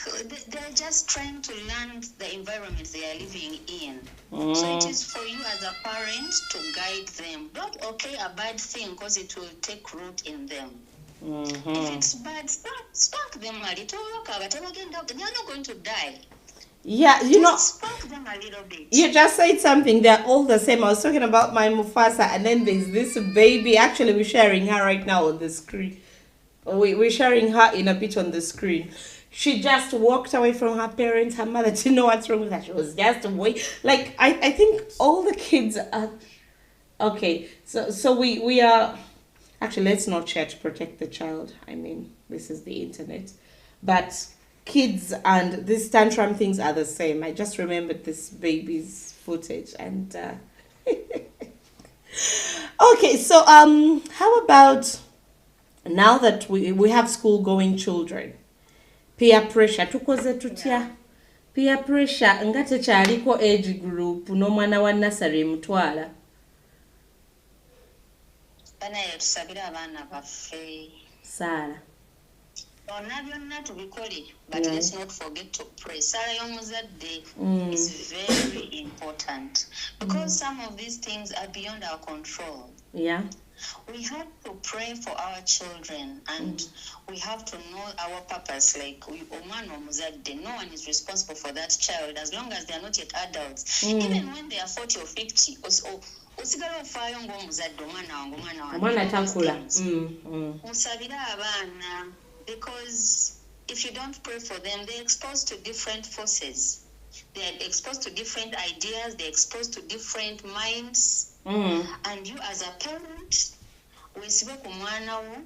they're just trying to learn the environment they are living in. So it is for you as a parent to guide them. Don't okay a bad thing because it will take root in them. If it's bad, spark them a little. But again, they're not going to die. Yeah, you know, spark them a little bit. You just said something. They're all the same. I was talking about my Mufasa, and then there's this baby. Actually, we're sharing her right now on the screen. We're sharing her in a bit on the screen. She just walked away from her parents. Her mother didn't know what's wrong with her. She was just away. Like, I think all the kids are... Okay, so we are... Actually, let's not try to protect the child. I mean, this is the internet. But kids and these tantrum things are the same. I just remembered this baby's footage and... Okay, so how about now that we have school going children, peer pressure tukoze tutya? Peer pressure nga tekyaliko age group n'omwana wa nursery mutwala. banaye tusabire abaana baffe Saala. byonna byonna tubikole but let's not forget to pray. Saala y'omuzadde is very important because some of these things are beyond our control. Yeah. We have to pray for our children and we have to know our purpose. Like, omwana omuzadde, no one is responsible for that child as long as they are not yet adults. Even when they are 40 or 50, osigala ofaayo ng'omuzadde omwana takula. Musabire abaana because if you don't pray for them, they're exposed to different forces. They're exposed to different ideas. They're exposed to different minds. And you as a parent, weesibe ku mwana wo,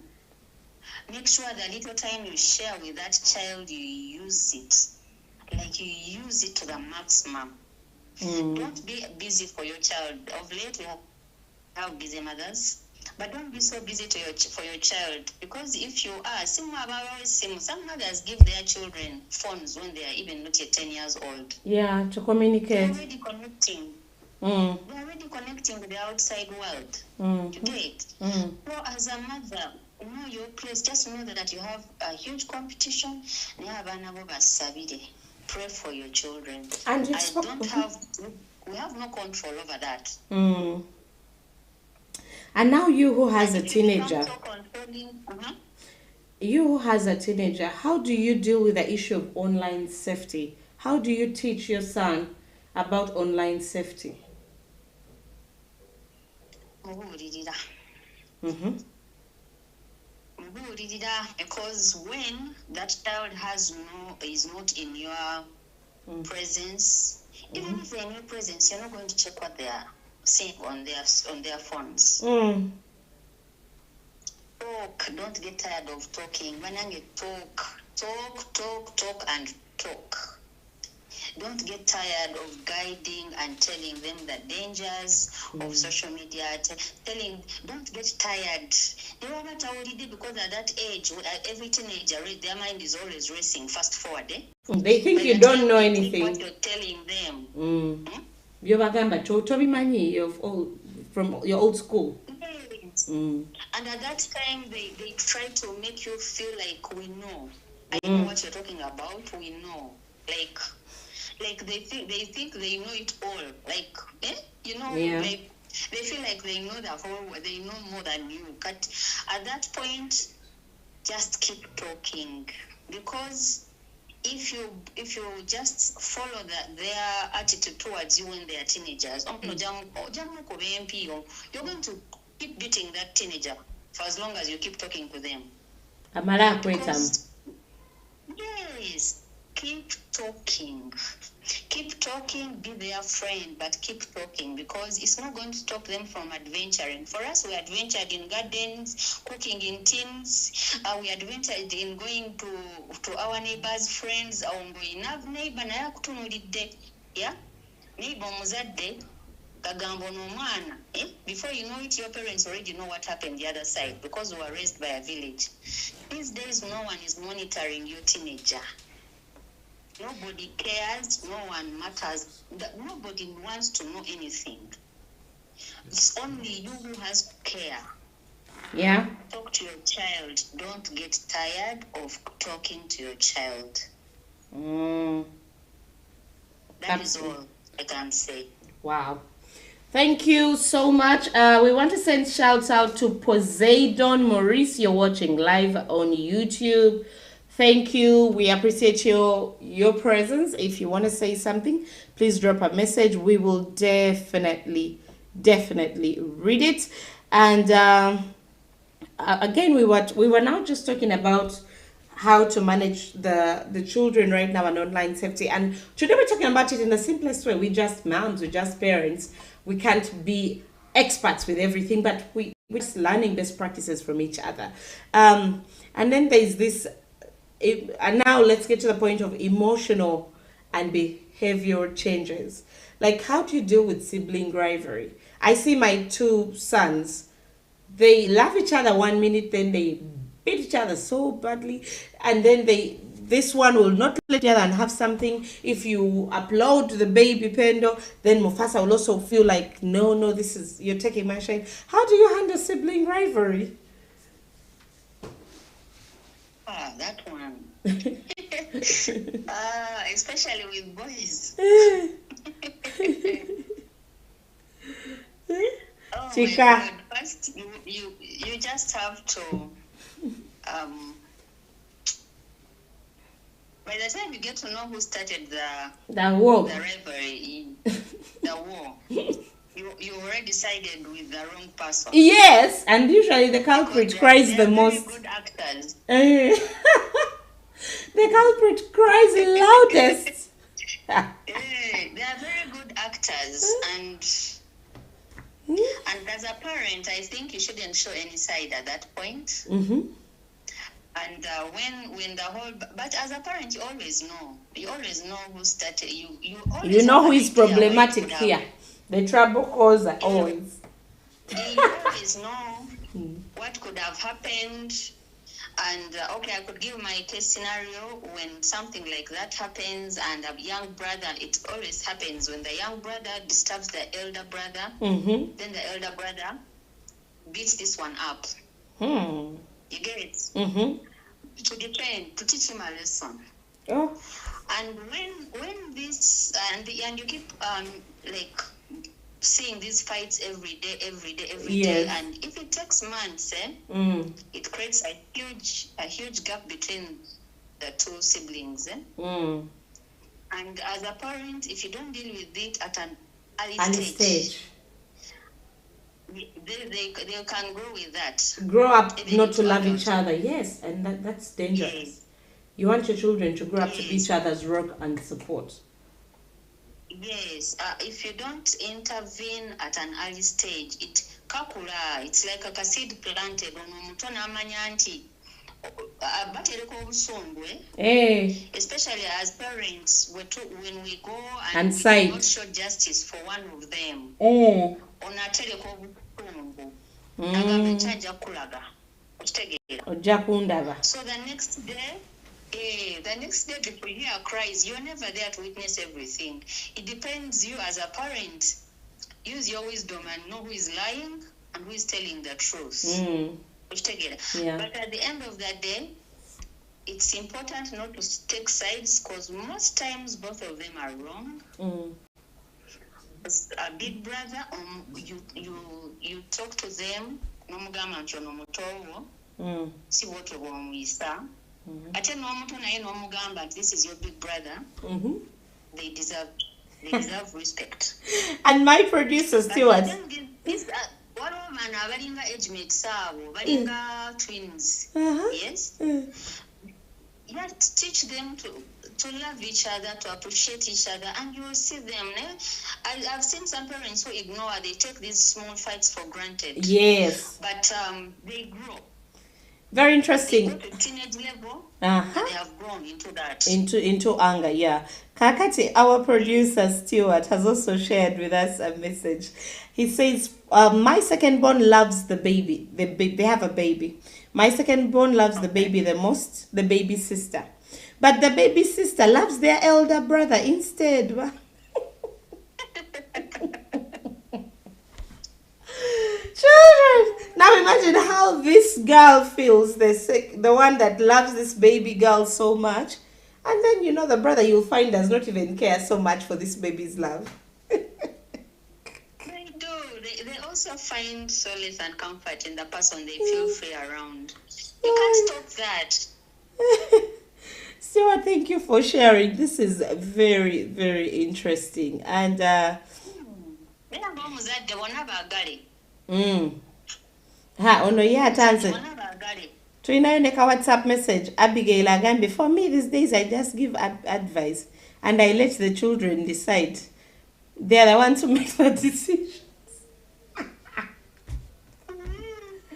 make sure the little time you share with that child, you use it. Like, you use it to the maximum. Don't be busy for your child. Of late, we have busy mothers. But don't be so busy for your child. Because if you are, some mothers give their children phones when they are even not yet 10 years old. Yeah, to communicate. They're already connecting. They're already connecting with the outside world. You get? So as a mother, know your place. Just know that you have a huge competition. Pray for your children. And we have no control over that. And now you who has a teenager, you who has a teenager, how do you deal with the issue of online safety? How do you teach your son about online safety? Because when that child is not in your presence, even if they're in your presence, you're not going to check what they are saying on their phones. Talk. Don't get tired of talking. Talk and talk. Don't get tired of guiding and telling them the dangers of social media. Don't get tired. Because at that age, every teenager, their mind is always racing fast forward. They think you don't know anything. What you're telling them. From your old school. Yes. And at that time, they try to make you feel like we know. I know what you're talking about. We know. Like they think they know it all. Like, like they feel like they know the whole. They know more than you. But at that point, just keep talking, because if you just follow their attitude towards you when they are teenagers, you're going to keep beating that teenager for as long as you keep talking to them. Yes, keep talking. Keep talking, be their friend, but keep talking, because it's not going to stop them from adventuring. For us, we adventured in gardens, cooking in tins. We adventured in going to our neighbors' friends. Yeah? Neighbor muzadde, kagambo n'omwana. Before you know it, your parents already know what happened the other side, because we were raised by a village. These days, no one is monitoring your teenager. Nobody cares, no one matters, nobody wants to know anything. It's only you who has to care. Yeah. Talk to your child. Don't get tired of talking to your child. That is all I can say. Wow. Thank you so much. We want to send shouts out to Poseidon Maurice. You're watching live on YouTube. Thank you. We appreciate your presence. If you want to say something, please drop a message. We will definitely read it. And again, we were now just talking about how to manage the children right now and online safety. And today we're talking about it in the simplest way. We're just moms, we're just parents. We can't be experts with everything, but we're just learning best practices from each other. And then there's this. And now let's get to the point of emotional and behavioral changes. Like, how do you deal with sibling rivalry? I see my two sons. They love each other 1 minute, then they beat each other so badly, and then this one will not let the other and have something. If you upload the baby Pendo, then Mufasa will also feel like, no, this is, you're taking my shine. How do you handle sibling rivalry? That one. Especially with boys. Oh Chica. my God. First, you just have to, by the time you get to know who started the war, the rivalry, the war, you already sided with the wrong person. Yes, and usually the culprit cries the most. Very good actors. The culprit cries the loudest. They are very good actors, and as a parent, I think you shouldn't show any side at that point. Mm-hmm. And when the whole, but as a parent, you always know who started. You always You know who is problematic here. The trouble causer always. You always know what could have happened. And okay, I could give my case scenario when something like that happens, and a young brother. It always happens when the young brother disturbs the elder brother. Mm-hmm. Then the elder brother beats this one up. Hmm. You get it? Mm-hmm. To defend, to teach him a lesson. Oh. And when this and you keep like seeing these fights every day, Yes. and if it takes months, it creates a huge gap between the two siblings. And as a parent, if you don't deal with it at an early stage, they can grow with that. Grow up not to love each other. Yes, and that's dangerous. Yes. You want your children to grow up to be each other's rock and support. Yes, if you don't intervene at an early stage, it's like a seed planted especially as parents, when we go and we not show justice for one of them. So the next day before you hear cries, you're never there to witness everything. It depends you as a parent. Use your wisdom and know who is lying and who is telling the truth. Yeah. But at the end of the day, it's important not to take sides, because most times both of them are wrong. As a big brother, you talk to them, see what you want to say. This is your big brother. They deserve respect. And my producer Stuart. One woman balinga age mates twins. Yes. Yet teach them to love each other, to appreciate each other, and you will see them. I've seen some parents who ignore, they take these small fights for granted. Yes. But they grow. Very interesting. They go to teenage level, and they have grown into that. Into anger, yeah. Kakati, our producer Stuart, has also shared with us a message. He says, my second born loves the baby. They have a baby. My second born loves the baby the most, the baby sister. But the baby sister loves their elder brother instead. Children! Now imagine how this girl feels, the one that loves this baby girl so much. And then, the brother you'll find does not even care so much for this baby's love. They do. They also find solace and comfort in the person they feel free around. You can't stop that. Stuart, thank you for sharing. This is very, very interesting. And Tuinayoneka WhatsApp message. Abigail Agambi. For me these days, I just give advice and I let the children decide. They are the ones who make the decisions.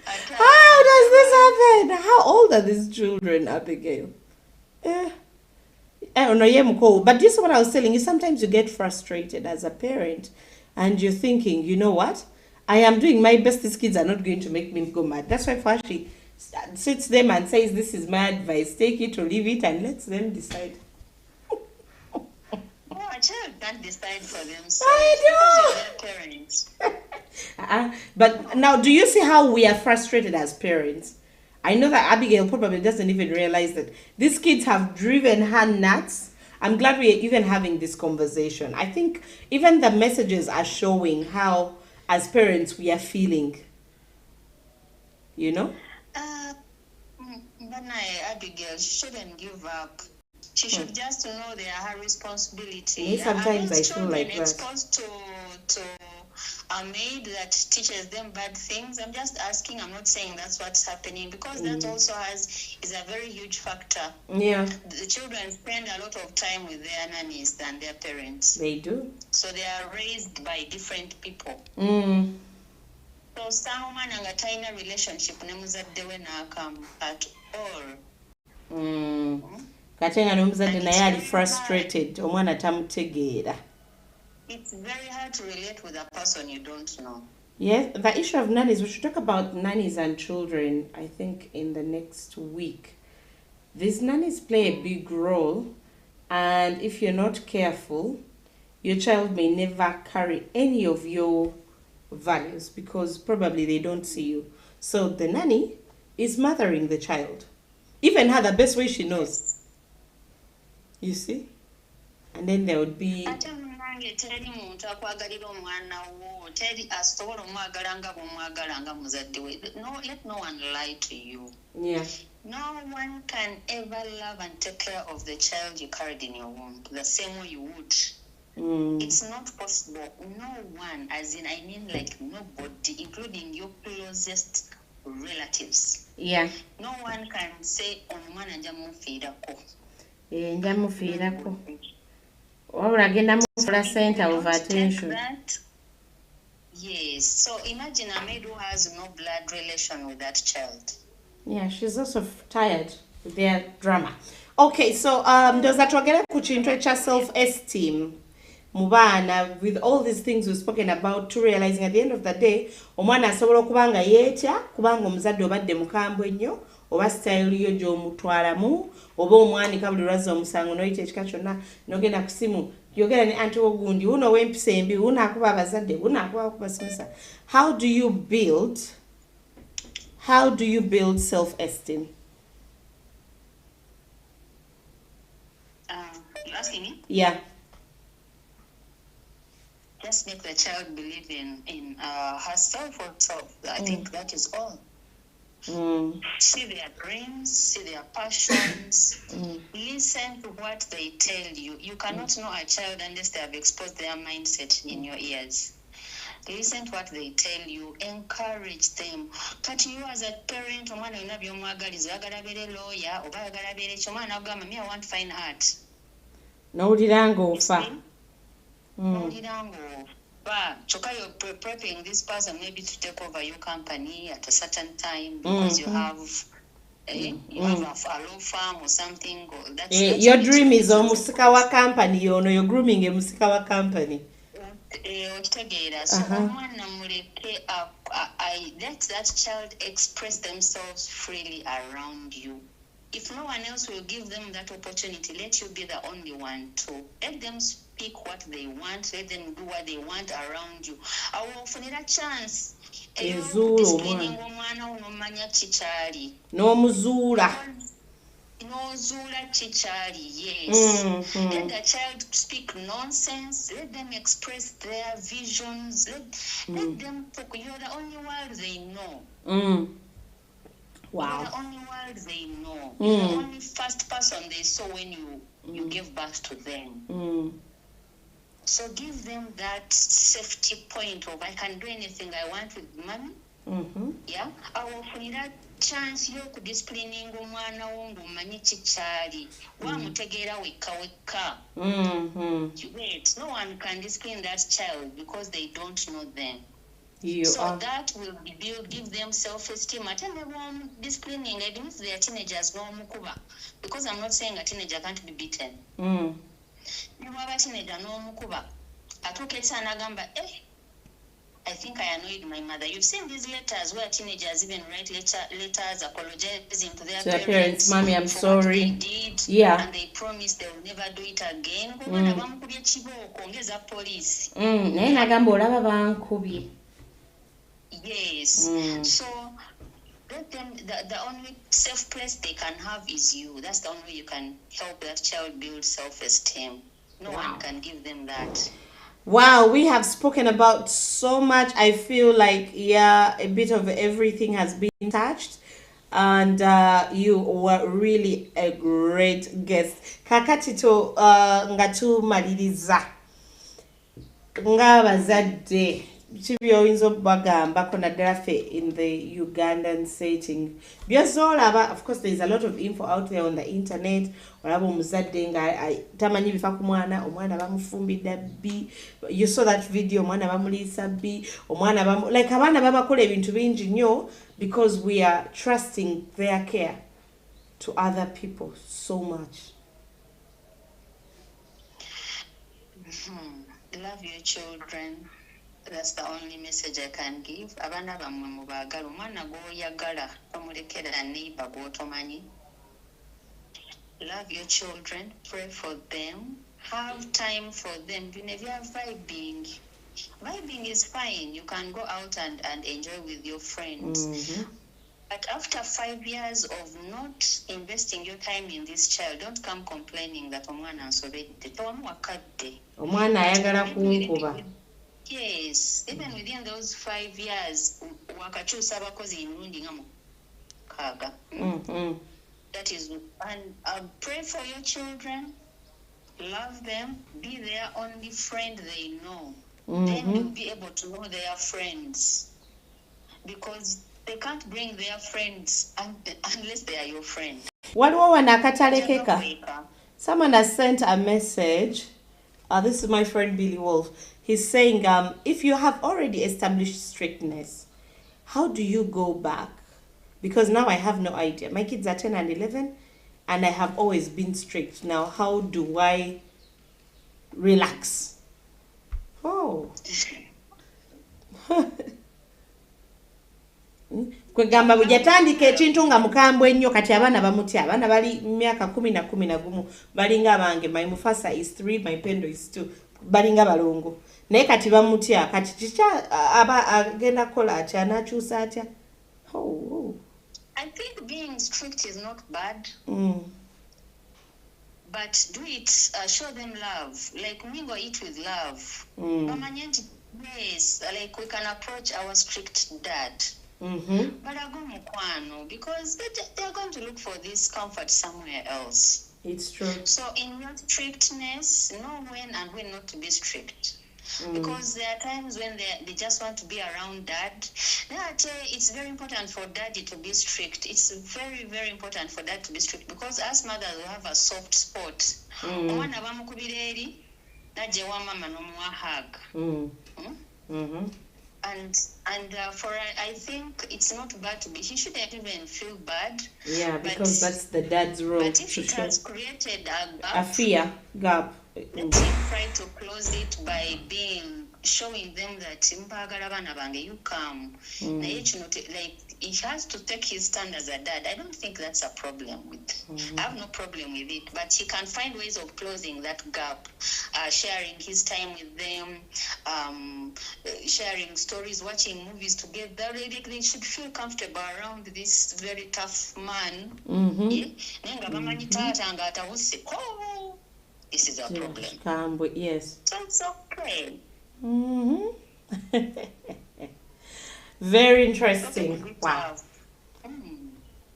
How does this happen? How old are these children, Abigail? I don't know, but this is what I was telling you. Sometimes you get frustrated as a parent and you're thinking, you know what? I am doing my best. These kids are not going to make me go mad. That's why Fashi sits them and says, this is my advice. Take it or leave it and let them decide. Oh, a child can't decide for themselves. I Because you're their parents. But now, do you see how we are frustrated as parents? I know that Abigail probably doesn't even realize that these kids have driven her nuts. I'm glad we are even having this conversation. I think even the messages are showing how, as parents, we are feeling. You know? But Abigail, she shouldn't give up. She should just know they are her responsibility. Me, sometimes I feel like that. Exposed to a maid that teaches them bad things. I'm just asking. I'm not saying that's what's happening, because that also is a very huge factor. Yeah. The children spend a lot of time with their nannies than their parents. They do. So they are raised by different people. So someone and a tiny relationship nemuzadde we nakam at all. Katenga nomuzadde naye ali frustrated omwana tamutegeera. It's very hard to relate with a person you don't know. Yes, the issue of nannies, we should talk about nannies and children, I think, in the next week. These nannies play a big role, and if you're not careful, your child may never carry any of your values because probably they don't see you. So the nanny is mothering the child, even her the best way she knows. You see? And then there would be... No, let no one lie to you. Yeah. No one can ever love and take care of the child you carried in your womb the same way you would. It's not possible. No one, as in, I mean, like nobody, including your closest relatives. Yeah. No one can say, "Omwana njamufiirako." Njamufiirako. Wabula agenda mufula center of attention. Yes. So imagine a maid who has no blood relation with that child. Yeah, she's also tired with their drama. Okay, so does that twagera ku kintu ekya self-esteem mubana with all these things we've spoken about, to realizing at the end of the day omwana asobola okuba nga yeetya kubanga omuzadde obadde mukambwe ennyo oba style yo gy'omutwalamu oba omwanika buli lwazza omusango n'oyita ekika kyonna n'ogenda ku simu yogera ne anti ogundi wuno w'empisa embi wuno akuba abazadde wuno akuba okubasomesa. How do you build self-esteem? You asking me? Yeah. Just make the child believe in herself or herself. I think that is all. See their dreams, see their passions. Listen to what they tell you. You cannot know a child unless they have exposed their mindset in your ears. Listen to what they tell you. Encourage them. But you as a parent, omwana olina by'omwagaliza oyagala abeere lawyer oba oyagala abeere ki, omwana agamba me I want fine art. N'owulira ng'ofa. N'owulira ng'ofa. Kyokka you're prepping this person maybe to take over your company at a certain time because you have a law firm or something. Or that's your dream is omusika wa company yono, you're grooming a musika wa company. So omwana muleke let that child express themselves freely around you. If no one else will give them that opportunity, let you be the only one to let them speak what they want, let them do what they want around you. I will offer a chance. Disciplining omwana unomanya chichari. No muzula. No zula chichari, yes. Let the child speak nonsense. Let them express their visions. Let them talk. You're the only world they know. Wow. You're the only world they know. You're the only first person they saw when you gave birth to them. So give them that safety point of I can do anything I want with money. Yeah, I will find that chance yo kudisciplining omwana wo ng'omanyi kikyali wamutegeera wekka. Wait, no one can discipline that child because they don't know them. That will give them self-esteem. Ate ne disciplining, it means they are teenagers, no mukuba. Because I'm not saying a teenager can't be beaten. Ne bwaba teenager no mukuba. Atuuka ekisa n'agamba, I think I annoyed my mother. You've seen these letters where teenagers even write letters apologizing to their parents. Mommy, I'm for sorry. what they did, Yeah. and they promise they will never do it again. Yes. So let them, the only safe place they can have is you. That's the only way you can help that child build self-esteem. No one can give them that. Wow, we have spoken about so much. I feel like, yeah, a bit of everything has been touched. And you were really a great guest. Kakati to ngatumaliriza ng'abazadde kibyoyinza okubagambako naddala ffe in the Ugandan setting byozoolaba. Of course, there is a lot of info out there on the internet. Olaba omuzadde nga tamanyi bifa ku mwana, omwana bamufumbidde bbi. You saw that video, omwana bamuliisa bbi, omwana like abaana babakola ebintu bingi nnyo because we are trusting their care to other people so much. Love your children. That's the only message I can give. Abana bamwe mubagala, omwana gw'oyagala tomulekera neighbor gw'otomanyi. Love your children, pray for them, have time for them. If you are vibing is fine. You can go out and enjoy with your friends. But after 5 years of not investing your time in this child, don't come complaining that omwana ansobedde. Towamuwakadde. Omwana ayagala kunkuba. Yes, even within those 5 years, wakakyusa abakozi emirundi nga mukaaga. That is, and pray for your children, love them, be their only friend they know. Then you'll be able to know their friends. Because they can't bring their friends unless they are your friend. Waliwo wanakatalekeka. Someone has sent a message. This is my friend Billy Wolf. He's saying, if you have already established strictness, how do you go back? Because now I have no idea. My kids are 10 and 11, and I have always been strict. Now, how do I relax? Oh. Kwegamba bujatandika ekintu nga mukambwe ennyo kati abaana bamutya. Abaana bali myaka 10 balinga abange. My Mufasa is 3, my Pendo is 2. Balinga balongo. Naye kati bamutya. Kati chicha aba agenda kola atya anakyusa atya. Oh. I think being strict is not bad. But do it, show them love. Like mingle it with love. Yes, like we can approach our strict dad. But I go mukwano because they're going to look for this comfort somewhere else. It's true. So in your strictness, know when and when not to be strict. Because there are times when they just want to be around dad. It's very important for daddy to be strict. It's very, very important for dad to be strict because as mothers we have a soft spot. Omwana bamukubira eri najje wa mama n'omuwa hug. And for I think it's not bad to be. He shouldn't even feel bad. Yeah, because that's the dad's role. But if it has created a gap, a fear gap, let him try to close it by showing them that you come. Like he has to take his stand as a dad. I don't think that's a problem with. I have no problem with it. But he can find ways of closing that gap, sharing his time with them, sharing stories, watching movies together. They should feel comfortable around this very tough man. This is a problem. Yes. So it's okay. Very interesting.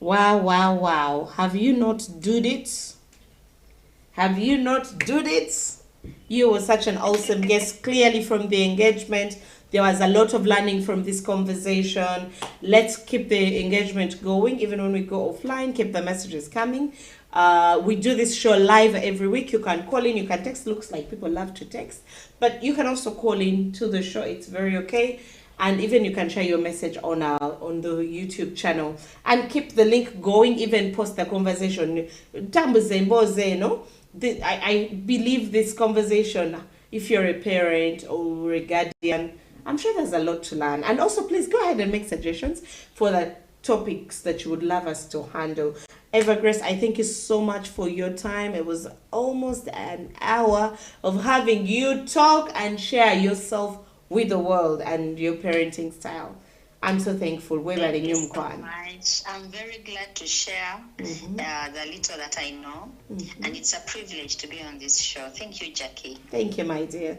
Wow. Wow. Have you not done it? You were such an awesome guest. Clearly from the engagement, there was a lot of learning from this conversation. Let's keep the engagement going. Even when we go offline, keep the messages coming. We do this show live every week. You can call in, you can text. Looks like people love to text, but you can also call in to the show. It's very okay. And even you can share your message on the YouTube channel and keep the link going. Even post the conversation. I believe this conversation, if you're a parent or a guardian, I'm sure there's a lot to learn. And also, please go ahead and make suggestions for the topics that you would love us to handle. Evergrace, I thank you so much for your time. It was almost an hour of having you talk and share yourself with the world and your parenting style. I'm so thankful. Thank you so much. I'm very glad to share the little that I know. And it's a privilege to be on this show. Thank you, Jackie. Thank you, my dear.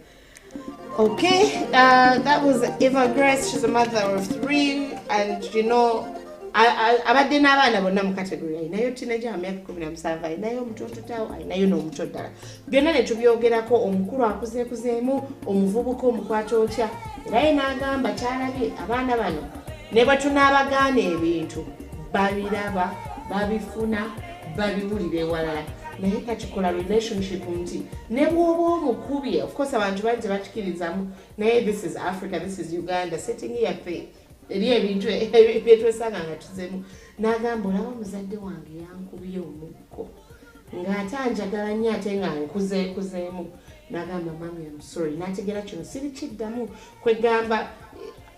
Okay, that was Eva Grace. She's a mother of 3, and you know, abadde n'abaana bonna mu category ayinayo teenager wa myaka 17, ayinayo omutoto tawo, ayinayo n'omuto ddala. Byonna ne tubyogerako, omukulu akuzeekuzeemu, omuvubuka omukwata otya. Era ye n'agamba kyalabye abaana bano ne bwe tunaabagaana ebintu babiraba, babifuna, babiwulira ewalala. Naye kakikola relationship nti ne bw'oba omukubye, of course abantu bangi bakkirizamu, naye this is Africa, this is Uganda, sitting here eri ebintu byetwesanga nga tuzeemu. N'agamba olaba omuzadde wange yankubye omuggo ng'ate anjagala nnyo ate nga nkuzeekuzeemu. N'agamba mami, I'm sorry. N'ategeera kino siri kiddamu kwegamba.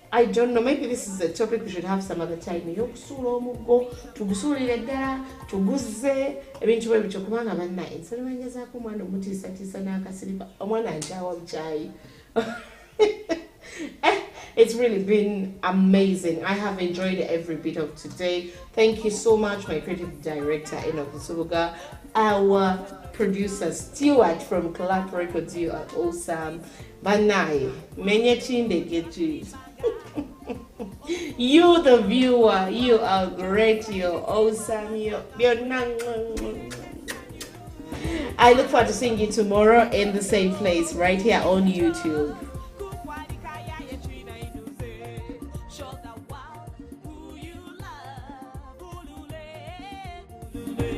I don't know, maybe this is a topic we should have some other time. Yokusuula omuggo, tugusuulire ddala, tuguze, ebintu bwe bityo kubanga bannaye ensalo bangezaako omwana omutiisatiisa n'akasiripa, omwana ankyawa bukyayi. It's really been amazing. I have enjoyed every bit of today. Thank you so much, my creative director, Enoch Nsubuga, our producer, Stewart from Clap Records. You are awesome. Banai, Menyachinde Gechi. You, the viewer, you are great. You're awesome. I look forward to seeing you tomorrow in the same place, right here on YouTube. Hey.